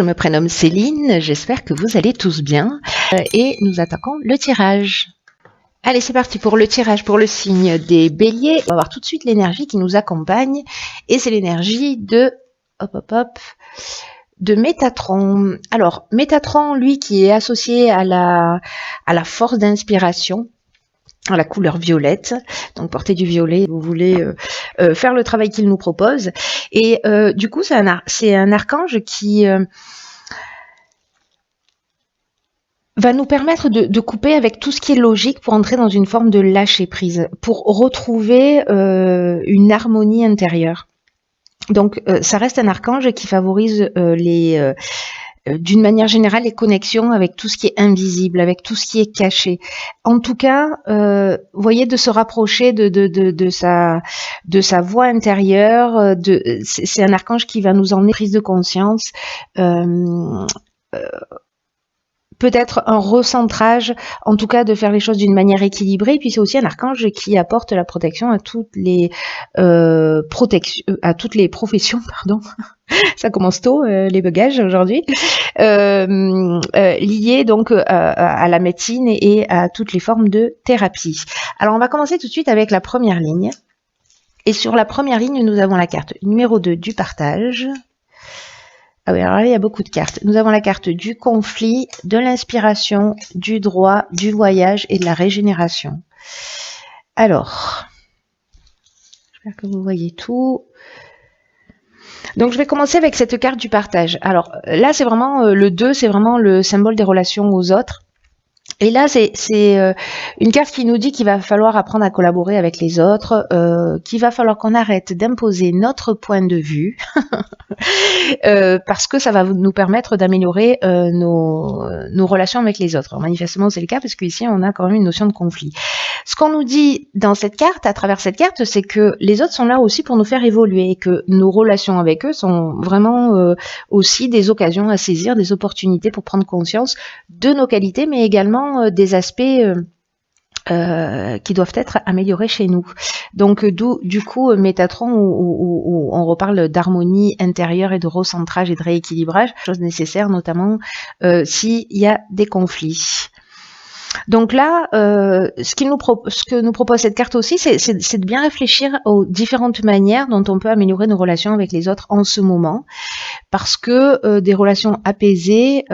Je me prénomme Céline, j'espère que vous allez tous bien et nous attaquons le tirage. Allez, c'est parti pour le tirage pour le signe des béliers. On va voir tout de suite l'énergie qui nous accompagne et c'est l'énergie de de Métatron. Alors, Métatron, lui, qui est associé à la force d'inspiration, à la couleur violette, donc portez du violet, vous voulez faire le travail qu'il nous propose. Et du coup, c'est un archange qui va nous permettre de couper avec tout ce qui est logique pour entrer dans une forme de lâcher prise, pour retrouver une harmonie intérieure. Donc, ça reste un archange qui favorise d'une manière générale les connexions avec tout ce qui est invisible, avec tout ce qui est caché. En tout cas, voyez, de se rapprocher de sa voix intérieure. C'est un archange qui va nous emmener prise de conscience. Peut-être un recentrage, en tout cas de faire les choses d'une manière équilibrée. Et puis c'est aussi un archange qui apporte la protection à toutes les professions, pardon. Ça commence tôt, les bagages aujourd'hui, liés donc à la médecine et à toutes les formes de thérapie. Alors on va commencer tout de suite avec la première ligne. Et sur la première ligne, nous avons la carte numéro 2 du partage. Ah oui, alors là, il y a beaucoup de cartes. Nous avons la carte du conflit, de l'inspiration, du droit, du voyage et de la régénération. Alors, j'espère que vous voyez tout. Donc, je vais commencer avec cette carte du partage. Alors, là, c'est vraiment le 2, c'est vraiment le symbole des relations aux autres. Et là, c'est une carte qui nous dit qu'il va falloir apprendre à collaborer avec les autres, qu'il va falloir qu'on arrête d'imposer notre point de vue, parce que ça va nous permettre d'améliorer nos relations avec les autres. Alors, manifestement, c'est le cas, parce qu'ici, on a quand même une notion de conflit. Ce qu'on nous dit dans cette carte, à travers cette carte, c'est que les autres sont là aussi pour nous faire évoluer, et que nos relations avec eux sont vraiment aussi des occasions à saisir, des opportunités pour prendre conscience de nos qualités, mais également des aspects qui doivent être améliorés chez nous. Donc du coup Métatron où on reparle d'harmonie intérieure et de recentrage et de rééquilibrage, chose nécessaire notamment s'il y a des conflits. Donc là, ce que nous propose cette carte aussi, c'est de bien réfléchir aux différentes manières dont on peut améliorer nos relations avec les autres en ce moment, parce que des relations apaisées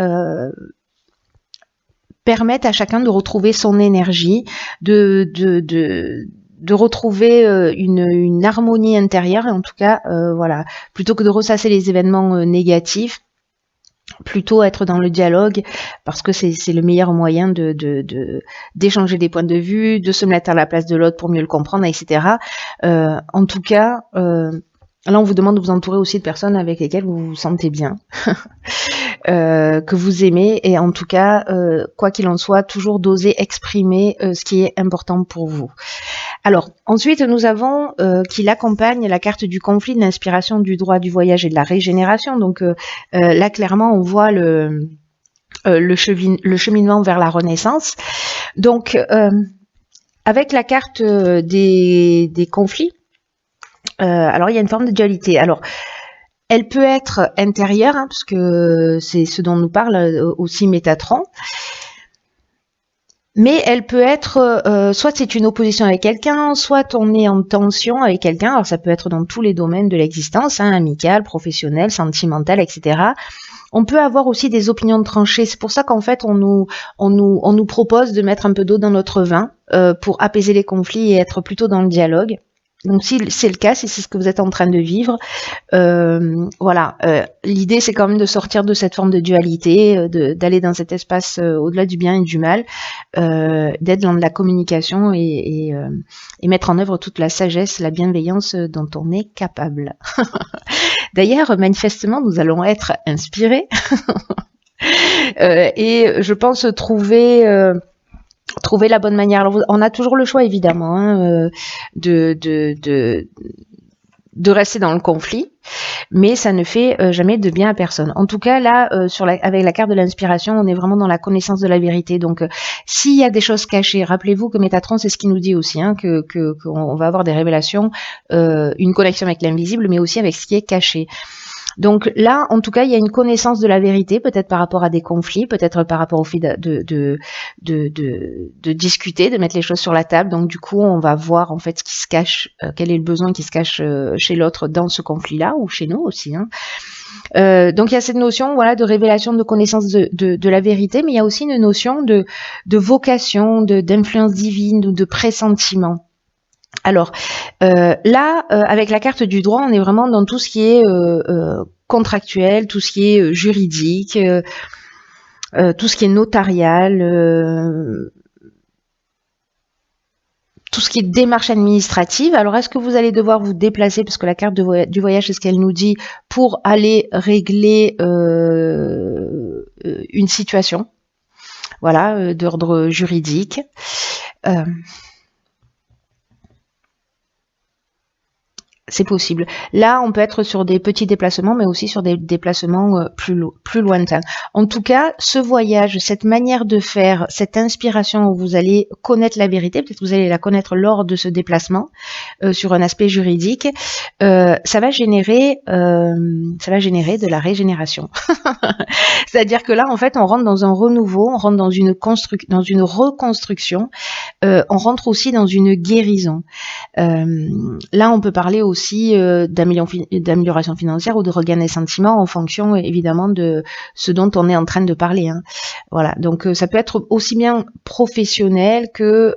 permettent à chacun de retrouver son énergie, de retrouver une harmonie intérieure, et en tout cas, voilà, plutôt que de ressasser les événements négatifs, plutôt être dans le dialogue, parce que c'est le meilleur moyen d'échanger des points de vue, de se mettre à la place de l'autre pour mieux le comprendre, etc. En tout cas, là, on vous demande de vous entourer aussi de personnes avec lesquelles vous vous sentez bien, que vous aimez, et en tout cas, quoi qu'il en soit, toujours d'oser exprimer ce qui est important pour vous. Alors, ensuite, nous avons qui l'accompagne la carte du conflit, de l'inspiration, du droit, du voyage et de la régénération. Donc là, clairement, on voit le cheminement vers la renaissance. Donc, avec la carte des conflits, alors il y a une forme de dualité. Alors, elle peut être intérieure, hein, parce que c'est ce dont nous parle aussi Métatron. Mais elle peut être, soit c'est une opposition avec quelqu'un, soit on est en tension avec quelqu'un. Alors ça peut être dans tous les domaines de l'existence, hein, amical, professionnel, sentimental, etc. On peut avoir aussi des opinions tranchées. C'est pour ça qu'en fait on nous propose de mettre un peu d'eau dans notre vin pour apaiser les conflits et être plutôt dans le dialogue. Donc si c'est le cas, si c'est ce que vous êtes en train de vivre, voilà, l'idée c'est quand même de sortir de cette forme de dualité, d'aller dans cet espace au-delà du bien et du mal, d'être dans de la communication et mettre en œuvre toute la sagesse, la bienveillance dont on est capable. D'ailleurs, manifestement, nous allons être inspirés et je pense trouver la bonne manière. Alors, on a toujours le choix, évidemment, hein, de rester dans le conflit, mais ça ne fait jamais de bien à personne. En tout cas, là, avec la carte de l'inspiration, on est vraiment dans la connaissance de la vérité. Donc, s'il y a des choses cachées, rappelez-vous que Métatron, c'est ce qu'il nous dit aussi, hein, qu'on va avoir des révélations, une connexion avec l'invisible, mais aussi avec ce qui est caché. Donc là, en tout cas, il y a une connaissance de la vérité, peut-être par rapport à des conflits, peut-être par rapport au fait de discuter, de mettre les choses sur la table. Donc du coup, on va voir en fait ce qui se cache, quel est le besoin qui se cache chez l'autre dans ce conflit-là, ou chez nous aussi, hein. Donc il y a cette notion, voilà, de révélation, de connaissance de la vérité, mais il y a aussi une notion de vocation, d'influence divine ou de pressentiment. Alors là, avec la carte du droit, on est vraiment dans tout ce qui est contractuel, tout ce qui est juridique, tout ce qui est notarial, tout ce qui est démarche administrative. Alors, est-ce que vous allez devoir vous déplacer, parce que la carte du voyage, c'est ce qu'elle nous dit, pour aller régler une situation, voilà, d'ordre juridique. C'est possible. Là, on peut être sur des petits déplacements, mais aussi sur des déplacements plus lointains. En tout cas, ce voyage, cette manière de faire, cette inspiration où vous allez connaître la vérité, peut-être que vous allez la connaître lors de ce déplacement, sur un aspect juridique, ça va générer de la régénération. C'est-à-dire que là, en fait, on rentre dans un renouveau, on rentre dans une reconstruction, on rentre aussi dans une guérison. Là, on peut parler aussi d'amélioration financière ou de regain des sentiments en fonction évidemment de ce dont on est en train de parler, hein. Voilà, donc ça peut être aussi bien professionnel que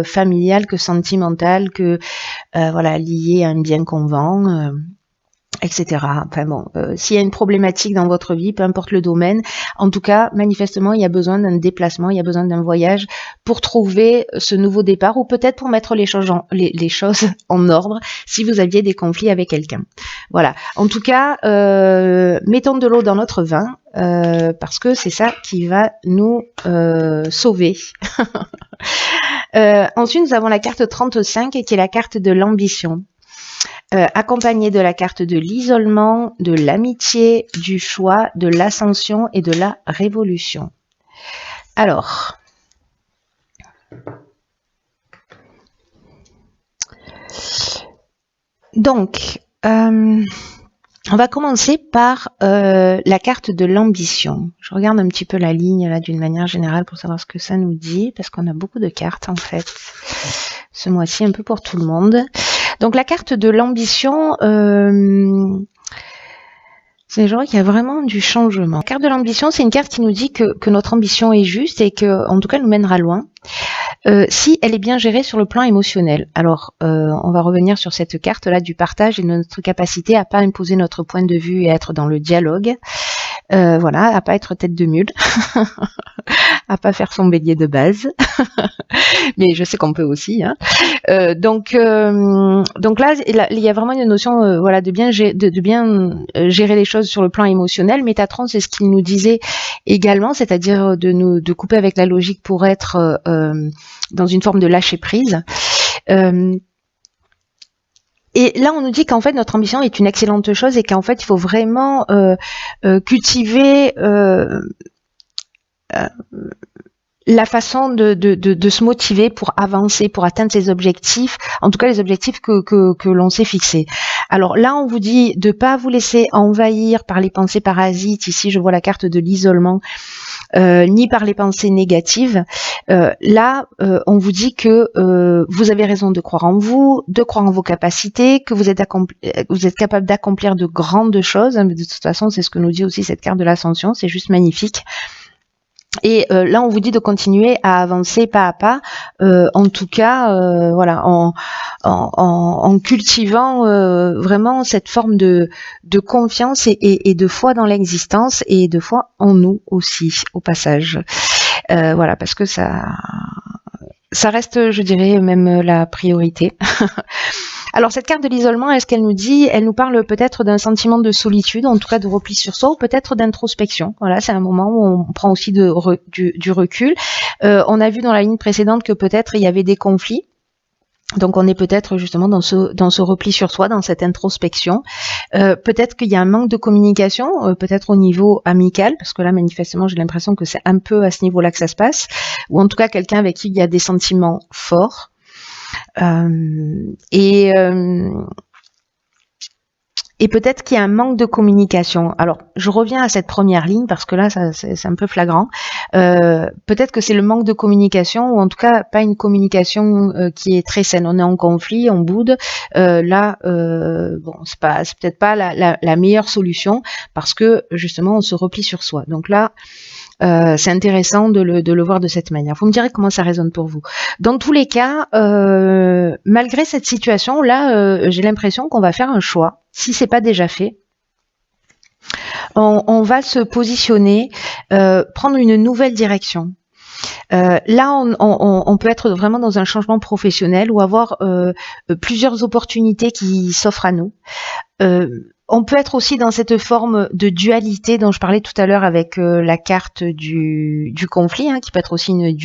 familial, que sentimental, que voilà, lié à un bien qu'on vend, etc. Enfin bon, s'il y a une problématique dans votre vie, peu importe le domaine, en tout cas, manifestement, il y a besoin d'un déplacement, il y a besoin d'un voyage pour trouver ce nouveau départ, ou peut-être pour mettre les choses en ordre si vous aviez des conflits avec quelqu'un. Voilà. En tout cas, mettons de l'eau dans notre vin, parce que c'est ça qui va nous sauver. Ensuite, nous avons la carte 35 qui est la carte de l'ambition. Accompagné de la carte de l'isolement, de l'amitié, du choix, de l'ascension et de la révolution. Alors, donc, on va commencer par la carte de l'ambition. Je regarde un petit peu la ligne là d'une manière générale pour savoir ce que ça nous dit, parce qu'on a beaucoup de cartes en fait ce mois-ci, un peu pour tout le monde. Donc la carte de l'ambition, c'est genre qu'il y a vraiment du changement. La carte de l'ambition, c'est une carte qui nous dit que notre ambition est juste et que, en tout cas, elle nous mènera loin. Si elle est bien gérée sur le plan émotionnel. Alors, on va revenir sur cette carte-là du partage et de notre capacité à pas imposer notre point de vue et à être dans le dialogue. Voilà, à pas être tête de mule, à pas faire son bélier de base, mais je sais qu'on peut aussi, hein. Donc là, il y a vraiment une notion, voilà, de bien gérer les choses sur le plan émotionnel. Métatron, c'est ce qu'il nous disait également, c'est-à-dire de couper avec la logique pour être dans une forme de lâcher prise. Et là, on nous dit qu'en fait, notre ambition est une excellente chose et qu'en fait, il faut vraiment cultiver la façon de se motiver pour avancer, pour atteindre ses objectifs, en tout cas les objectifs que l'on s'est fixés. Alors là, on vous dit de pas vous laisser envahir par les pensées parasites. Ici, je vois la carte de l'isolement. Ni par les pensées négatives. Là, on vous dit que vous avez raison de croire en vous, de croire en vos capacités, que vous êtes capable d'accomplir de grandes choses. De toute façon, c'est ce que nous dit aussi cette carte de l'ascension. C'est juste magnifique. Et là, on vous dit de continuer à avancer pas à pas, en tout cas, voilà, en cultivant vraiment cette forme de confiance et de foi dans l'existence et de foi en nous aussi, au passage. Voilà, parce que ça reste, je dirais, même la priorité. Alors cette carte de l'isolement, est-ce qu'elle nous dit, elle nous parle peut-être d'un sentiment de solitude, en tout cas de repli sur soi, ou peut-être d'introspection. Voilà, c'est un moment où on prend aussi du recul. On a vu dans la ligne précédente que peut-être il y avait des conflits. Donc on est peut-être justement dans ce repli sur soi, dans cette introspection. Peut-être qu'il y a un manque de communication, peut-être au niveau amical, parce que là manifestement j'ai l'impression que c'est un peu à ce niveau-là que ça se passe, ou en tout cas quelqu'un avec qui il y a des sentiments forts. Et Et peut-être qu'il y a un manque de communication. Alors, je reviens à cette première ligne parce que là, c'est un peu flagrant. Peut-être que c'est le manque de communication, ou en tout cas pas une communication qui est très saine. On est en conflit, on boude. Bon, c'est peut-être pas la meilleure solution parce que justement, on se replie sur soi. Donc là, c'est intéressant de le voir de cette manière. Vous me direz comment ça résonne pour vous. Dans tous les cas, malgré cette situation, là, j'ai l'impression qu'on va faire un choix. Si c'est pas déjà fait, on va se positionner, prendre une nouvelle direction. Là, on peut être vraiment dans un changement professionnel ou avoir plusieurs opportunités qui s'offrent à nous. On peut être aussi dans cette forme de dualité dont je parlais tout à l'heure avec la carte du conflit, hein, qui peut être aussi une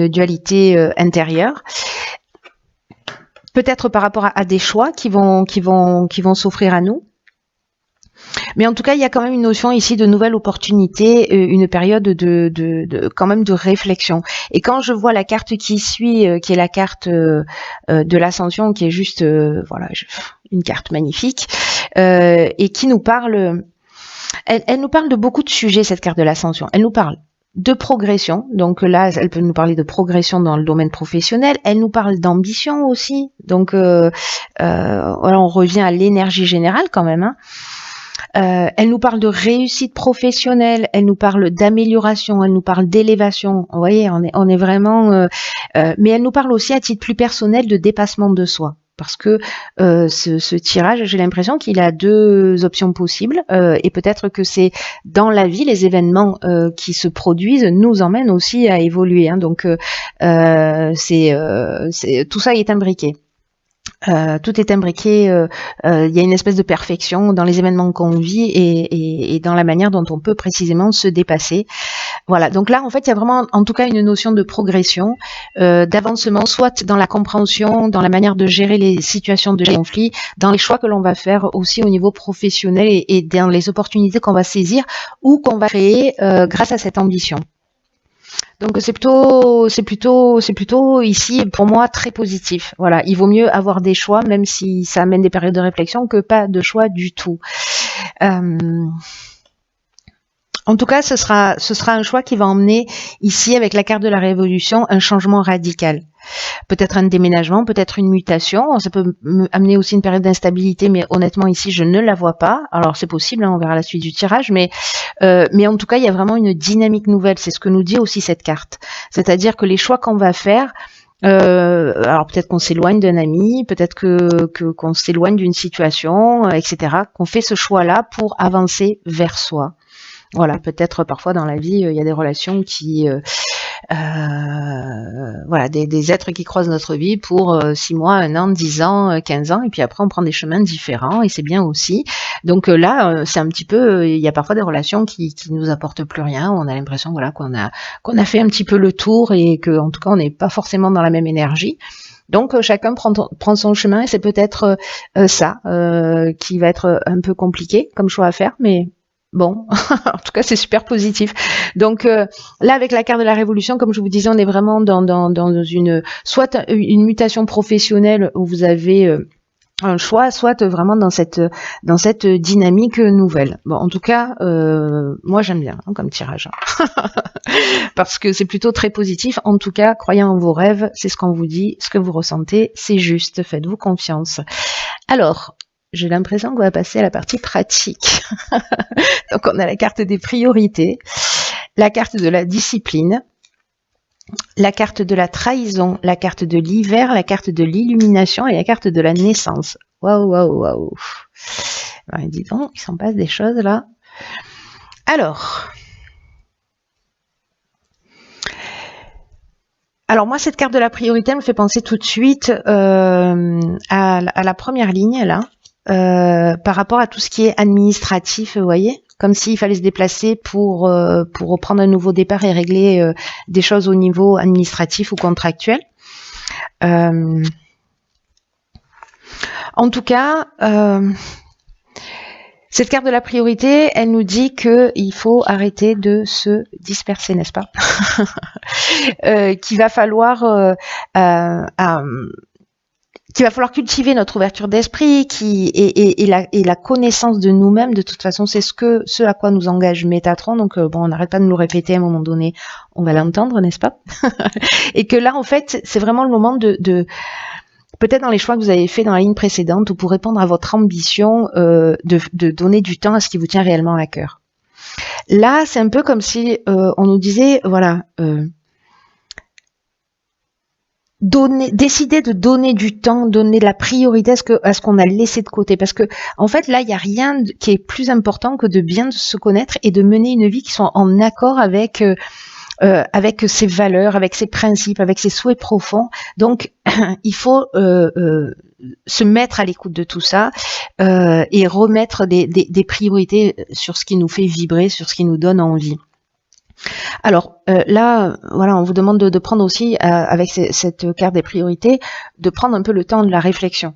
dualité intérieure. Peut-être par rapport à des choix qui vont s'offrir à nous. Mais en tout cas, il y a quand même une notion ici de nouvelle opportunité, une période quand même de réflexion. Et quand je vois la carte qui suit, qui est la carte de l'ascension, qui est juste, voilà, une carte magnifique, et qui nous parle, elle nous parle de beaucoup de sujets, cette carte de l'ascension. Elle nous parle de progression, donc là, elle peut nous parler de progression dans le domaine professionnel. Elle nous parle d'ambition aussi, donc voilà, on revient à l'énergie générale quand même, hein. Elle nous parle de réussite professionnelle, elle nous parle d'amélioration, elle nous parle d'élévation. Vous voyez, on est vraiment... mais elle nous parle aussi à titre plus personnel de dépassement de soi. Parce que ce tirage, j'ai l'impression qu'il a deux options possibles. Et peut-être que c'est dans la vie, les événements qui se produisent nous emmènent aussi à évoluer, hein. Donc, tout ça est imbriqué. Tout est imbriqué, il y a une espèce de perfection dans les événements qu'on vit et dans la manière dont on peut précisément se dépasser. Voilà, donc là en fait il y a vraiment en tout cas une notion de progression, d'avancement, soit dans la compréhension, dans la manière de gérer les situations de conflit, dans les choix que l'on va faire aussi au niveau professionnel et dans les opportunités qu'on va saisir ou qu'on va créer grâce à cette ambition. Donc c'est plutôt ici pour moi très positif. Voilà, il vaut mieux avoir des choix, même si ça amène des périodes de réflexion, que pas de choix du tout. En tout cas, ce sera un choix qui va emmener ici avec la carte de la révolution un changement radical. Peut-être un déménagement, peut-être une mutation. Ça peut amener aussi une période d'instabilité, mais honnêtement ici je ne la vois pas. Alors c'est possible, hein, on verra la suite du tirage, mais en tout cas il y a vraiment une dynamique nouvelle. C'est ce que nous dit aussi cette carte. C'est-à-dire que les choix qu'on va faire, alors peut-être qu'on s'éloigne d'un ami, peut-être qu'on s'éloigne d'une situation, etc. Qu'on fait ce choix-là pour avancer vers soi. Voilà, peut-être parfois dans la vie il y a des relations qui voilà, des êtres qui croisent notre vie pour 6 mois, 1 an, 10 ans, 15 ans, et puis après on prend des chemins différents et c'est bien aussi. Donc là, c'est un petit peu, il y a parfois des relations qui nous apportent plus rien. On a l'impression, voilà, qu'on a fait un petit peu le tour et que en tout cas on n'est pas forcément dans la même énergie. Donc chacun prend son chemin et c'est peut-être ça qui va être un peu compliqué comme choix à faire, mais bon, en tout cas, c'est super positif. Donc là, avec la carte de la révolution, comme je vous disais, on est vraiment dans soit une mutation professionnelle où vous avez un choix, soit vraiment dans cette dynamique nouvelle. Bon, en tout cas, moi j'aime bien hein, comme tirage, parce que c'est plutôt très positif. En tout cas, croyez en vos rêves, c'est ce qu'on vous dit, ce que vous ressentez, c'est juste. Faites-vous confiance. Alors, j'ai l'impression qu'on va passer à la partie pratique. Donc on a la carte des priorités, la carte de la discipline, la carte de la trahison, la carte de l'hiver, la carte de l'illumination et la carte de la naissance. Waouh, waouh, waouh. Ben, dis donc, il s'en passe des choses là. Alors moi, cette carte de la priorité me fait penser tout de suite à la première ligne là. Par rapport à tout ce qui est administratif, vous voyez, comme s'il fallait se déplacer pour reprendre un nouveau départ et régler des choses au niveau administratif ou contractuel. En tout cas, cette carte de la priorité, elle nous dit qu'il faut arrêter de se disperser, n'est-ce pas? Qu'il va falloir qu'il va falloir cultiver notre ouverture d'esprit, et la connaissance de nous-mêmes. De toute façon, c'est ce à quoi nous engage Métatron. Donc bon, on n'arrête pas de nous le répéter, à un moment donné, on va l'entendre, n'est-ce pas? Et que là, en fait, c'est vraiment le moment de peut-être dans les choix que vous avez fait dans la ligne précédente, ou pour répondre à votre ambition, de donner du temps à ce qui vous tient réellement à cœur. Là, c'est un peu comme si on nous disait, voilà, décider de donner du temps, donner de la priorité à ce qu'on a laissé de côté. Parce que, en fait, là, il n'y a rien qui est plus important que de bien se connaître et de mener une vie qui soit en accord avec ses valeurs, avec ses principes, avec ses souhaits profonds. Donc, il faut se mettre à l'écoute de tout ça et remettre des priorités sur ce qui nous fait vibrer, sur ce qui nous donne envie. Alors là, voilà, on vous demande de prendre aussi, avec cette carte des priorités, de prendre un peu le temps de la réflexion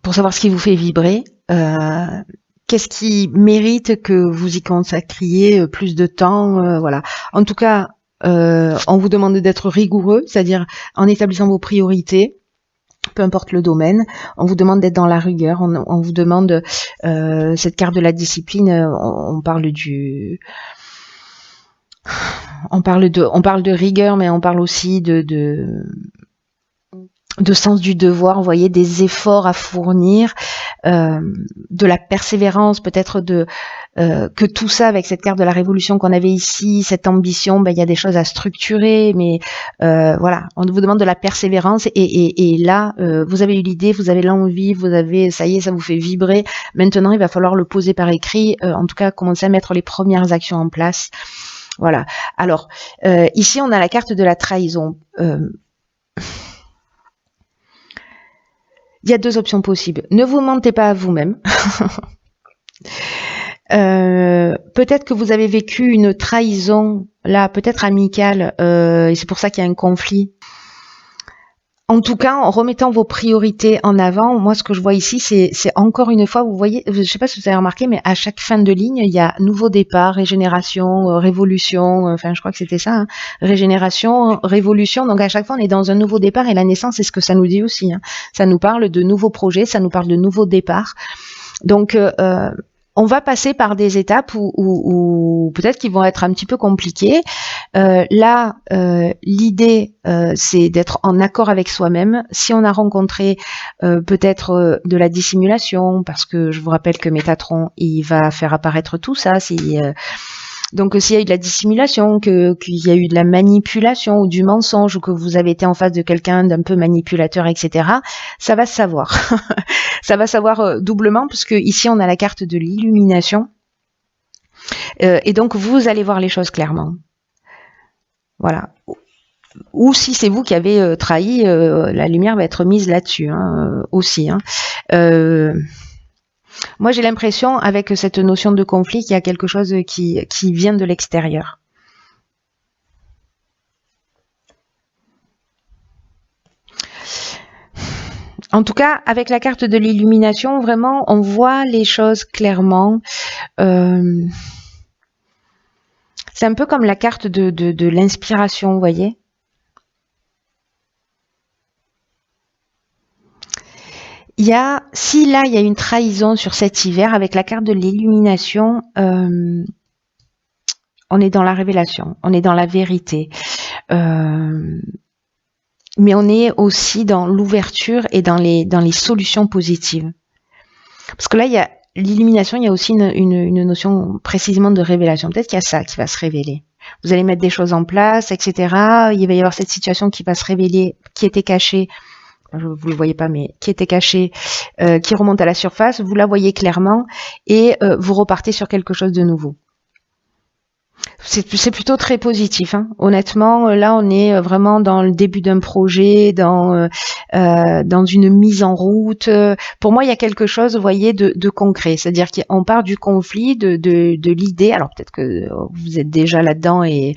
pour savoir ce qui vous fait vibrer. Qu'est-ce qui mérite que vous y consacriez plus de temps, voilà. En tout cas, on vous demande d'être rigoureux, c'est-à-dire en établissant vos priorités, peu importe le domaine. On vous demande d'être dans la rigueur. On vous demande cette carte de la discipline. On parle de rigueur, mais on parle aussi de sens du devoir. Vous voyez, des efforts à fournir, de la persévérance, peut-être que tout ça, avec cette carte de la révolution qu'on avait ici, cette ambition, ben il y a des choses à structurer, mais voilà, on vous demande de la persévérance, et là, vous avez eu l'idée, vous avez l'envie, vous avez, ça y est, ça vous fait vibrer. Maintenant, il va falloir le poser par écrit, en tout cas, commencer à mettre les premières actions en place. Voilà. Alors, ici, on a la carte de la trahison. Il y a deux options possibles. Ne vous mentez pas à vous-même. Peut-être que vous avez vécu une trahison, là, peut-être amicale, et c'est pour ça qu'il y a un conflit. En tout cas, en remettant vos priorités en avant, moi, ce que je vois ici, c'est encore une fois, vous voyez, je ne sais pas si vous avez remarqué, mais à chaque fin de ligne, il y a nouveau départ, régénération, révolution, enfin, je crois que c'était ça, hein, régénération, révolution. Donc, à chaque fois, on est dans un nouveau départ, et la naissance, c'est ce que ça nous dit aussi, hein. Ça nous parle de nouveaux projets, ça nous parle de nouveaux départs. Donc, on va passer par des étapes où peut-être qu'ils vont être un petit peu compliquées. Là, l'idée, c'est d'être en accord avec soi-même. Si on a rencontré peut-être de la dissimulation, parce que je vous rappelle que Métatron, il va faire apparaître tout ça. Donc, s'il y a eu de la dissimulation, qu'il y a eu de la manipulation ou du mensonge, ou que vous avez été en face de quelqu'un d'un peu manipulateur, etc., ça va se savoir. Ça va savoir doublement, puisque ici, on a la carte de l'illumination. Et donc, vous allez voir les choses clairement. Voilà. Ou si c'est vous qui avez trahi, la lumière va être mise là-dessus, hein, aussi. Hein. Moi, j'ai l'impression, avec cette notion de conflit, qu'il y a quelque chose qui vient de l'extérieur. En tout cas, avec la carte de l'illumination, vraiment, on voit les choses clairement. C'est un peu comme la carte de l'inspiration, vous voyez. Si là, il y a une trahison sur cet hiver, avec la carte de l'illumination, on est dans la révélation, on est dans la vérité. Mais on est aussi dans l'ouverture et dans les solutions positives. Parce que là, il y a l'illumination, il y a aussi une notion précisément de révélation. Peut-être qu'il y a ça qui va se révéler. Vous allez mettre des choses en place, etc. Il va y avoir cette situation qui va se révéler, qui était cachée. Vous le voyez pas, mais qui était cachée, qui remonte à la surface. Vous la voyez clairement et vous repartez sur quelque chose de nouveau. C'est plutôt très positif, hein. Honnêtement, là, on est vraiment dans le début d'un projet, dans une mise en route. Pour moi, il y a quelque chose, vous voyez, de concret. C'est-à-dire qu'on part du conflit, de l'idée. Alors peut-être que vous êtes déjà là-dedans et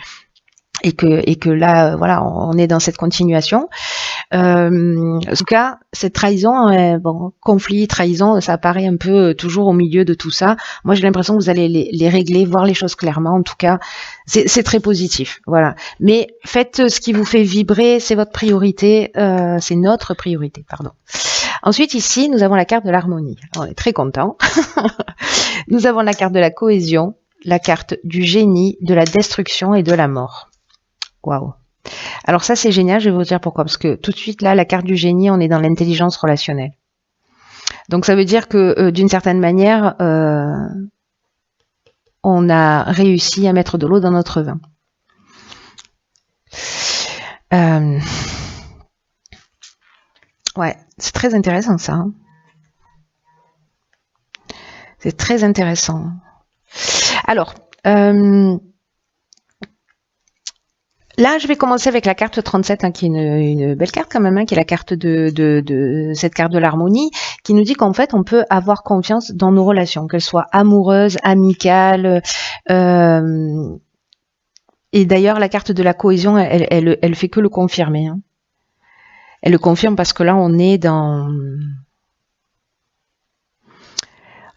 que là, voilà, on est dans cette continuation. En tout cas, cette trahison, bon, conflit, trahison, ça apparaît un peu toujours au milieu de tout ça. Moi, j'ai l'impression que vous allez les régler, voir les choses clairement. En tout cas, c'est très positif. Voilà. Mais faites ce qui vous fait vibrer, c'est votre priorité, c'est notre priorité, pardon. Ensuite, ici, nous avons la carte de l'harmonie. On est très content. Nous avons la carte de la cohésion, la carte du génie, de la destruction et de la mort. Waouh. Alors ça, c'est génial, je vais vous dire pourquoi. Parce que tout de suite, là, la carte du génie, on est dans l'intelligence relationnelle. Donc ça veut dire que, d'une certaine manière, on a réussi à mettre de l'eau dans notre vin. Ouais, c'est très intéressant ça. Hein. C'est très intéressant. Alors, là, je vais commencer avec la carte 37, hein, qui est une belle carte quand même, hein, qui est la carte de cette carte de l'harmonie, qui nous dit qu'en fait, on peut avoir confiance dans nos relations, qu'elles soient amoureuses, amicales. Et d'ailleurs, la carte de la cohésion, elle fait que le confirmer. Hein. Elle le confirme parce que là, on est dans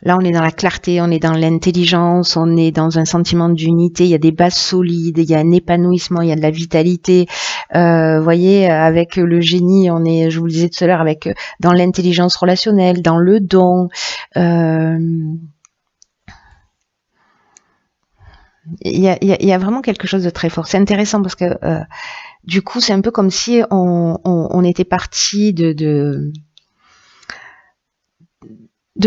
la clarté, on est dans l'intelligence, on est dans un sentiment d'unité, il y a des bases solides, il y a un épanouissement, il y a de la vitalité. Vous voyez, avec le génie, on est, je vous le disais tout à l'heure, avec dans l'intelligence relationnelle, dans le don. Il y a vraiment quelque chose de très fort. C'est intéressant parce que du coup, c'est un peu comme si on était parti de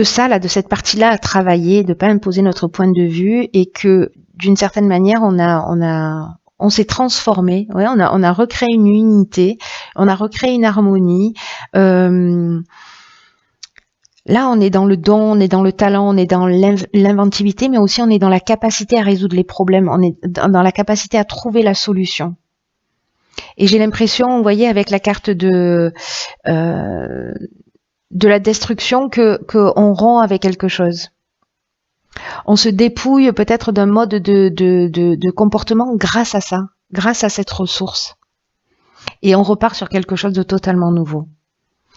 ça, là, de cette partie-là à travailler, de pas imposer notre point de vue, et que d'une certaine manière, on s'est transformé, ouais, on a recréé une unité, on a recréé une harmonie. Là, on est dans le don, on est dans le talent, on est dans l'inventivité, mais aussi on est dans la capacité à résoudre les problèmes, on est dans la capacité à trouver la solution. Et j'ai l'impression, vous voyez, avec la carte de la destruction, qu'on rompt avec quelque chose. On se dépouille peut-être d'un mode de comportement grâce à ça, grâce à cette ressource. Et on repart sur quelque chose de totalement nouveau.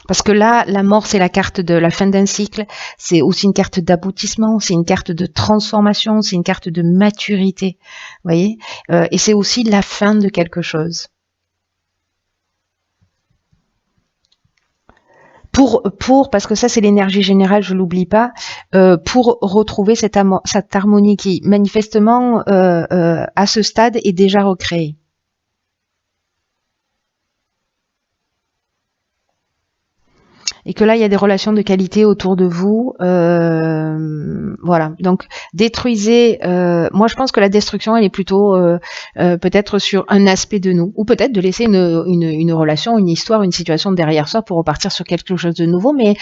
Parce que là, la mort, c'est la carte de la fin d'un cycle, c'est aussi une carte d'aboutissement, c'est une carte de transformation, c'est une carte de maturité, vous voyez, et c'est aussi la fin de quelque chose. Parce que ça, c'est l'énergie générale, je l'oublie pas, pour retrouver cette harmonie qui, manifestement, à ce stade, est déjà recréée. Et que là, il y a des relations de qualité autour de vous. Voilà. Donc, détruisez. Moi, je pense que la destruction, elle est plutôt peut-être sur un aspect de nous, ou peut-être de laisser une relation, une histoire, une situation derrière soi pour repartir sur quelque chose de nouveau. Mais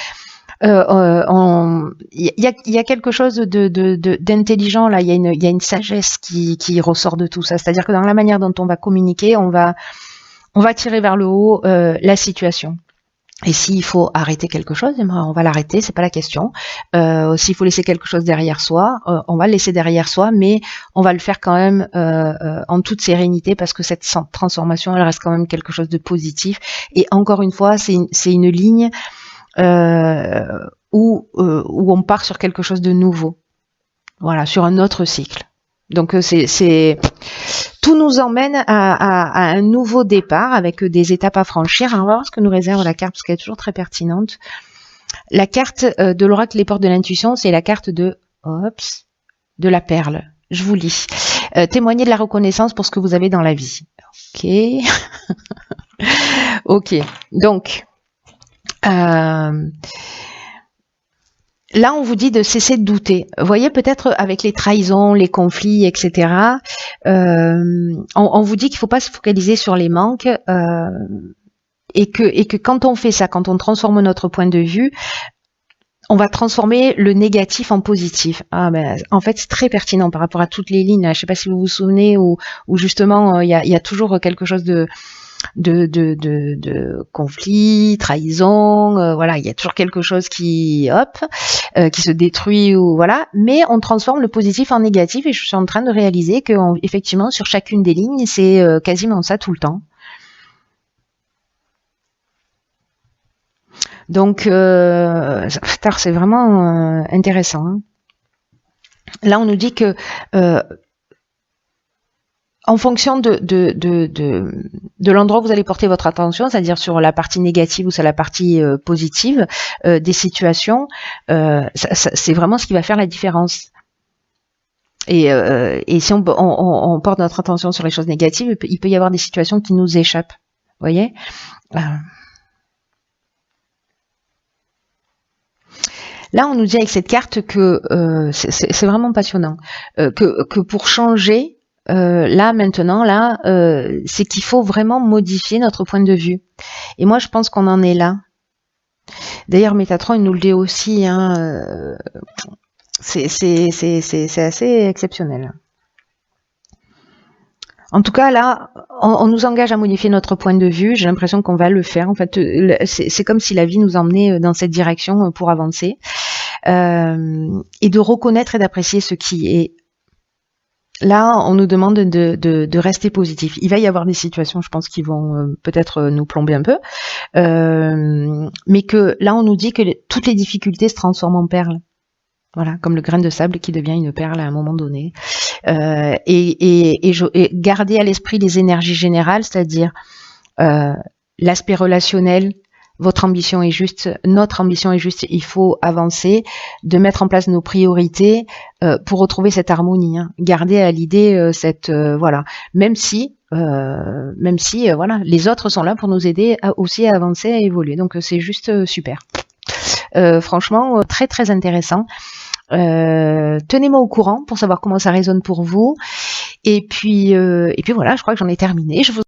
il y a quelque chose d'intelligent là. Il y a une sagesse qui ressort de tout ça. C'est-à-dire que dans la manière dont on va communiquer, on va tirer vers le haut la situation. Et s'il faut arrêter quelque chose, on va l'arrêter, c'est pas la question. S'il faut laisser quelque chose derrière soi, on va le laisser derrière soi, mais on va le faire quand même en toute sérénité, parce que cette transformation, elle reste quand même quelque chose de positif. Et encore une fois, c'est une ligne où on part sur quelque chose de nouveau. Voilà, sur un autre cycle. Donc tout nous emmène à un nouveau départ avec des étapes à franchir. Alors, on va voir ce que nous réserve la carte, parce qu'elle est toujours très pertinente. La carte de l'oracle Les Portes de l'Intuition, c'est la carte de la perle. Je vous lis. Témoignez de la reconnaissance pour ce que vous avez dans la vie. Ok. Ok. Donc, là, on vous dit de cesser de douter. Vous voyez, peut-être avec les trahisons, les conflits, etc., on vous dit qu'il ne faut pas se focaliser sur les manques, et que quand on fait ça, quand on transforme notre point de vue, on va transformer le négatif en positif. En fait, c'est très pertinent par rapport à toutes les lignes. Je ne sais pas si vous vous souvenez, où justement, il y a toujours quelque chose de conflit, trahison, voilà, il y a toujours quelque chose qui se détruit, ou voilà, mais on transforme le positif en négatif, et je suis en train de réaliser que effectivement sur chacune des lignes, c'est quasiment ça tout le temps. Donc, c'est vraiment intéressant. Hein. Là, on nous dit que en fonction de l'endroit où vous allez porter votre attention, c'est-à-dire sur la partie négative ou sur la partie positive des situations, c'est vraiment ce qui va faire la différence. Et si on porte notre attention sur les choses négatives, il peut y avoir des situations qui nous échappent. Vous voyez ? Là, on nous dit avec cette carte que c'est vraiment passionnant, que pour changer, là maintenant, là, c'est qu'il faut vraiment modifier notre point de vue. Et moi, je pense qu'on en est là. D'ailleurs, Métatron, il nous le dit aussi. Hein, c'est assez exceptionnel. En tout cas, là, on nous engage à modifier notre point de vue. J'ai l'impression qu'on va le faire. En fait, c'est comme si la vie nous emmenait dans cette direction pour avancer. Et de reconnaître et d'apprécier ce qui est. Là, on nous demande de rester positif. Il va y avoir des situations, je pense, qui vont peut-être nous plomber un peu. Mais que là, on nous dit que toutes les difficultés se transforment en perles. Voilà, comme le grain de sable qui devient une perle à un moment donné. Et garder à l'esprit les énergies générales, c'est-à-dire l'aspect relationnel. Votre ambition est juste, notre ambition est juste, il faut avancer, de mettre en place nos priorités pour retrouver cette harmonie. Hein. Garder à l'idée voilà, même si voilà, les autres sont là pour nous aider aussi à avancer, à évoluer. Donc c'est juste super. Franchement, très très intéressant. Tenez-moi au courant pour savoir comment ça résonne pour vous. Et puis voilà, je crois que j'en ai terminé. Je vous